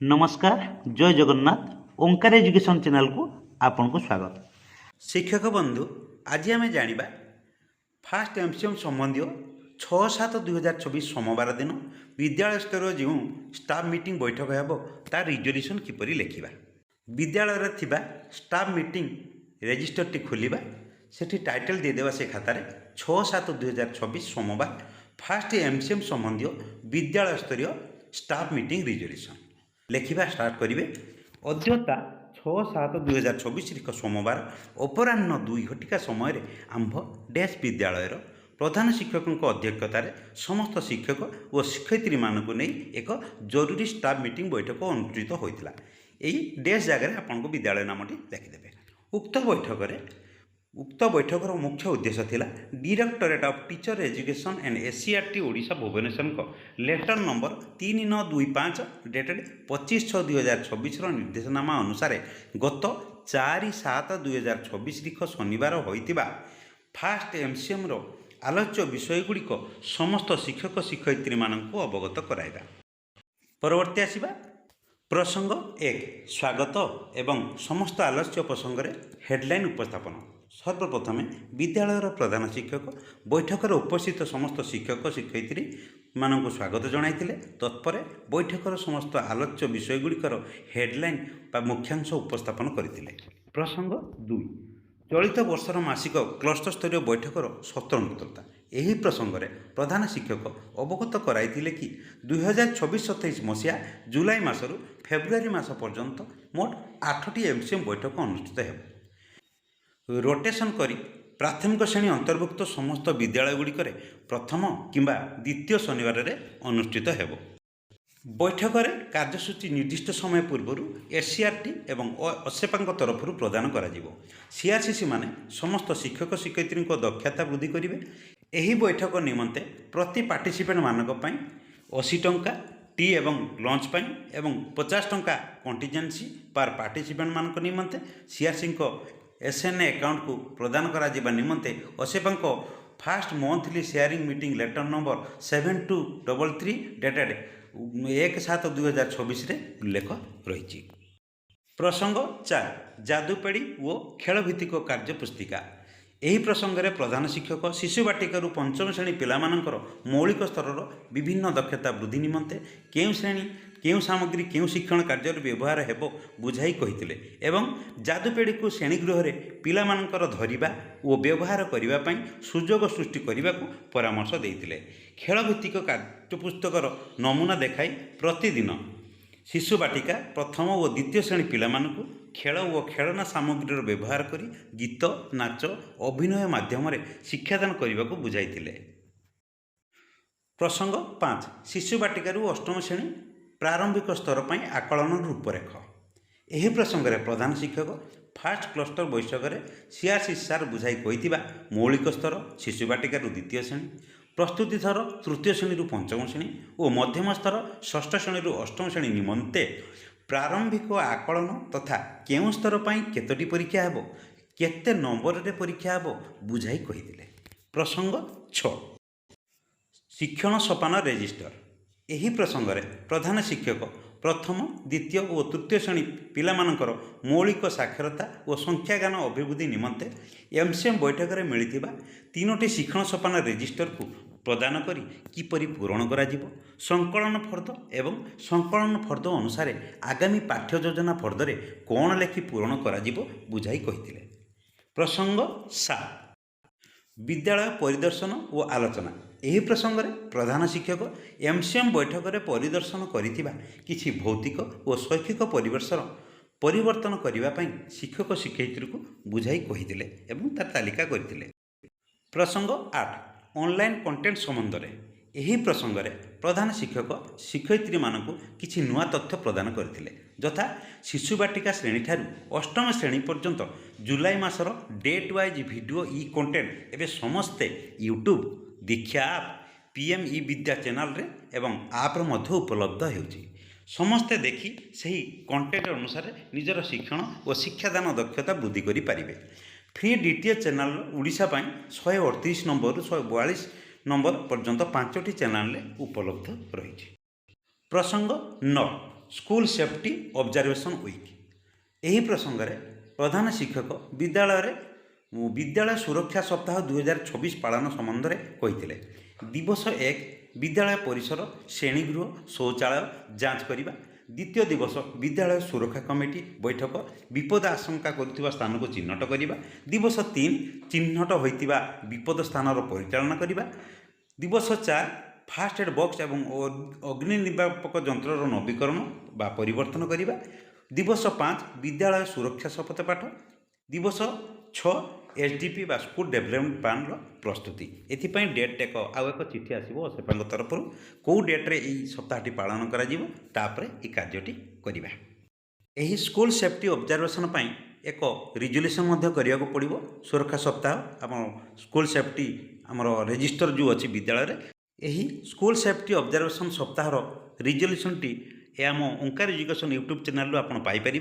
नमस्कार जय जगन्नाथ ओंकार education channel को आपन को स्वागत। शिक्षक बंधु आज आम जाना फास्ट एमसीएम संबंधी 6/7/2024 सोमवार दिन विद्यालय स्तर जो स्टाफ मीटिंग बैठक हो तार रिजोल्यूशन किपरि लेखिबा। विद्यालय थिबा स्टाफ मीटिंग रेजिस्टर टी खोलिबा सेठी टाइटल दे देवा से खातार 6/7/2024 सोमवार फास्ट एमसीएम संबंधी विद्यालय स्तरीय स्टाफ मीटिंग रिजोल्यूशन लेखिबा स्टार्ट करेंगे। अद्यता 6/7/2024 सोमवार अपराह्न 2 घटिका समय आंभ डैश विद्यालय प्रधान शिक्षकों अध्यक्षतार समस्त शिक्षक और शिक्षयित्री मानक नहीं एक जरूरी स्टाफ मीटिंग बैठक अनुष्ठित होता। यही डैश जगह आपको विद्यालय नामटी लिखिदेवे। उक्त बैठकर मुख्य उद्देश्य थिला directorate of teacher education and SCERT Odisha Bhubaneswar को लेटर नंबर 3925 डेटेड 25/6/2024 निर्देशनामा अनुसार गत 4/7/2024 शनिवार होइतिबा फास्ट एमसीएम आलोच्य विषयगुड़िक समस्त शिक्षक शिक्षयित्री मानक अवगत कराइबा। परवर्ती आसिबा प्रसंग 1 स्वागत एवं समस्त आलोच्य प्रसंग हेडलाइन उपस्थापन। सर्वप्रथम विद्यालय प्रधान शिक्षक बैठक उपस्थित समस्त शिक्षक शिक्षयित्री मानक स्वागत जणाइथिले। तत्पर बैठकर समस्त आलोच्य विषयगुड़िकर हेडलाइन बा मुख्यांश उपस्थापन करथिले। प्रसंग 2 चलित वर्षर मासिक क्लस्टर स्तरीय बैठकर सत्र मित्रता। यही प्रसंग में प्रधान शिक्षक अवगत कराइथिले कि 2026-27 मसीहा जुलाई मासरू फेब्रुआरी मास पर्यंत मोट 8टी एमसीएम बैठक अनुष्ठित हो रोटेशन करी प्राथमिक श्रेणी अंतर्भुक्त समस्त विद्यालयगुड़िक प्रथम किंबा द्वितीय शनिवार अनुष्ठित हो। बैठक में कार्यसूची निर्दिष्ट समय पूर्व एससीईआरटी एवं असेपा तरफ प्रदान कर सीआरसीसी माने समस्त शिक्षक शिक्षयित्री दक्षता वृद्धि करेंगे। यही बैठक निमंते प्रति पार्टिसिपेंट मानक 80 टंका टी एवं लंच एवं 50 टंका कंटीजेंसी पर पार्टिसिपेंट मानक निमंते सीआरसी एसएनए अकाउंट को प्रदान करा निमंते असेपा fast monthly sharing meeting letter number 7233 dated 1/7/2024 उल्लेख रही। प्रसंग 4 जादुपेड़ी और खेलभित्तिक कार्यपुस्तिका। यही प्रसंग में प्रधान शिक्षक शिशु बाटिकार पंचम श्रेणी पिलामानंकर मौलिक स्तर विभिन्न दक्षता वृद्धि निमंते केउं श्रेणी केउं सामग्री केउं शिक्षण कार्य व्यवहार हेबो बुझाई कहिथिले एवं जादुपेड़ी को श्रेणीगृह में पिलामानंकर धरिबा और व्यवहार करिबा पई सुजोग सृष्टि करिबा को परामर्श देइथिले। खेलभित्तिक पाठ्यपुस्तकर नमूना देखाई प्रतिदिन शिशु बाटिका प्रथम और द्वितीय श्रेणी पिलामानंकु खेल और खेलना सामग्री व्यवहार करी गीत नाच अभिनय माध्यम शिक्षादान करने को बुझाइथिले। प्रसंग 5 शिशु बाटिकार अष्टम श्रेणी प्रारंभिक स्तर पर आकलन रूपरेख। यही प्रसंग में प्रधान शिक्षक फास्ट क्लस्टर बैठक में सीआरसी सार बुझाई कही मौलिक स्तर शिशु बाटिकार द्वितीय श्रेणी प्रस्तुति थर तृतीय श्रेणी पंचम श्रेणी और मध्यम स्तर षष्ठ श्रेणी अष्टम श्रेणी निमंते प्रारंभिक आकलन तथा केउं स्तर पर केतोटी परीक्षा हेबो केते नंबर रे परीक्षा हेबो बुझाई कहिथिले। प्रसंग 6 शिक्षण सोपान रेजिस्टर। यही प्रसंग में प्रधान शिक्षक प्रथम द्वितीय और तृतीय श्रेणी पिलामानंकर मौलिक साक्षरता और संख्यागान अभिवृद्धि निमंते एमसीएम बैठक में मिलिथिबा 3टी शिक्षण सोपान रेजिस्टर को प्रदान करी किपरि पूरण करा जिवो संकलन फर्द एवं संकलन फर्द अनुसार आगामी पाठ्य योजना फर्दरे कौन लेखि पूरण करा जिवो बुझाई कहिथिले। प्रसंग 7 विद्यालय परिदर्शन और आलोचना। यही प्रसंग में प्रधान शिक्षक एमसीएम बैठक में परिदर्शन करिथिबा किछि भौतिक और शैक्षिक परिवेशर परिवर्तन करने शिक्षक शिक्षयित्री को बुझाई कहिथिले एवं तार तालिका करथिले। प्रसंग 8 ऑनलाइन कंटेंट संबंध में। यही प्रसंग में प्रधान शिक्षक शिक्षयित्री मानक किछि नुआ तथ्य प्रदान करथिले यथा शिशु बाटिका श्रेणी ठारू अष्टम श्रेणी पर्यंत जुलाई मासर डेट वाइज वीडियो ई कंटेंट एवं समस्ते यूट्यूब दीक्षा आप पीएम ई विद्या चैनल रे एवं आप मध्य उपलब्ध होउछि। समस्ते देखि सही कंटेंट अनुसार निजर शिक्षण और शिक्षादान दक्षता वृद्धि करि पारिबे। फ्री डीटीएच चैनल ओडिशा पई 138 नंबर 142 नंबर पर्यंत 5टी चैनल उपलब्ध रही। प्रसंग 9 स्कूल सेफ्टी ऑब्जर्वेशन वीक। यही प्रसंग में प्रधान शिक्षक विद्यालय सुरक्षा सप्ताह 2024 पालन संबंध में कही। दिवस 1 विद्यालय परिसर श्रेणीगृह शौचालय जांच करने। द्वितीय दिवस विद्यालय सुरक्षा कमिटी बैठक विपद आशंका करुवा स्थान को चिन्हट करने। दिवस 3 चिन्हट होता विपद स्थान परिचालना करने। दिवस 4 फास्ट एड बॉक्स एवं अग्नि निर्वापक जंत्र नवीकरण बा परिवर्तन करने। दिवस 5 विद्यालय सुरक्षा शपथ पाठ। दिवस 6 एसडीपी बा स्कूल डेवलपमेंट प्लान प्रस्तुति। एथिपाई डेट एक आउ एक चिठी आसो सेपांग तरफ कौ डेट्रे यही सप्ताहटी पालन कर कार्यटी करवा। यही स्कूल सेफ्टी ऑब्जर्वेशन एक रिजोल्यूशन करने को पड़ो। सुरक्षा सप्ताह आम स्कूल सेफ्टी आमर रजिस्टर जो अच्छी विद्यालय यही स्कूल सेफ्टी ऑब्जर्वेशन सप्ताहर रिजोल्यूशन टी आम ओंकार एजुकेशन यूट्यूब चैनल आप पाइपर।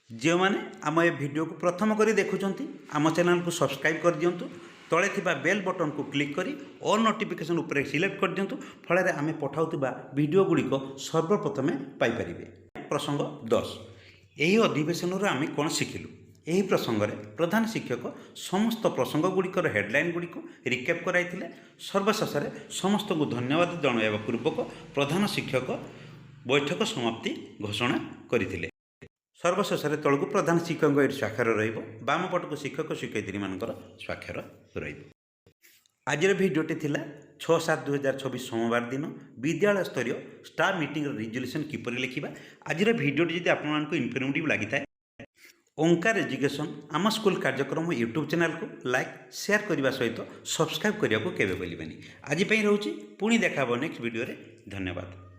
जो मैंने आम ए वीडियो को प्रथम करी देखुंत आम चैनल को सब्सक्राइब कर दिंतु। तले थिबा बेल बटन को क्लिक करी ऑल नोटिफिकेशन उपरे सिलेक्ट कर दिंतु। फल आम पठाउतिबा वीडियो गुड़िक सर्वप्रथमे पाइपर। प्रसंग 10 यही अधिवेशन आम कौन शिखिलु। यही प्रसंग में प्रधान शिक्षक समस्त प्रसंग गुड़िकर हेडलाइन गुड़िक रिकेप कराइथिले। सर्वशेष समस्त को धन्यवाद जणाइबा पूर्वक प्रधान शिक्षक बैठक समाप्ति घोषणा करथिले। सर्वशेष तलू प्रधान शिक्षक ये स्वाक्षर राम पट को शिक्षक शिक्षयित्री मान स्वाक्षर आज भिडियोटी थिला 6/7/2024 सोमवार दिन विद्यालय स्तरीय स्टाफ मीटिंग रिजोल्यूशन किपर लिखा। आज भिडियोटी जब आपको इनफर्मेटिव लगी था ओंकार एजुकेशन आम स्कूल कार्यक्रम यूट्यूब चैनल को लाइक शेयर करने सहित सब्सक्राइब करने को केवे बोलिबेनी। आज रोचे पुणी देखा नेक्स्ट वीडियो रे। धन्यवाद।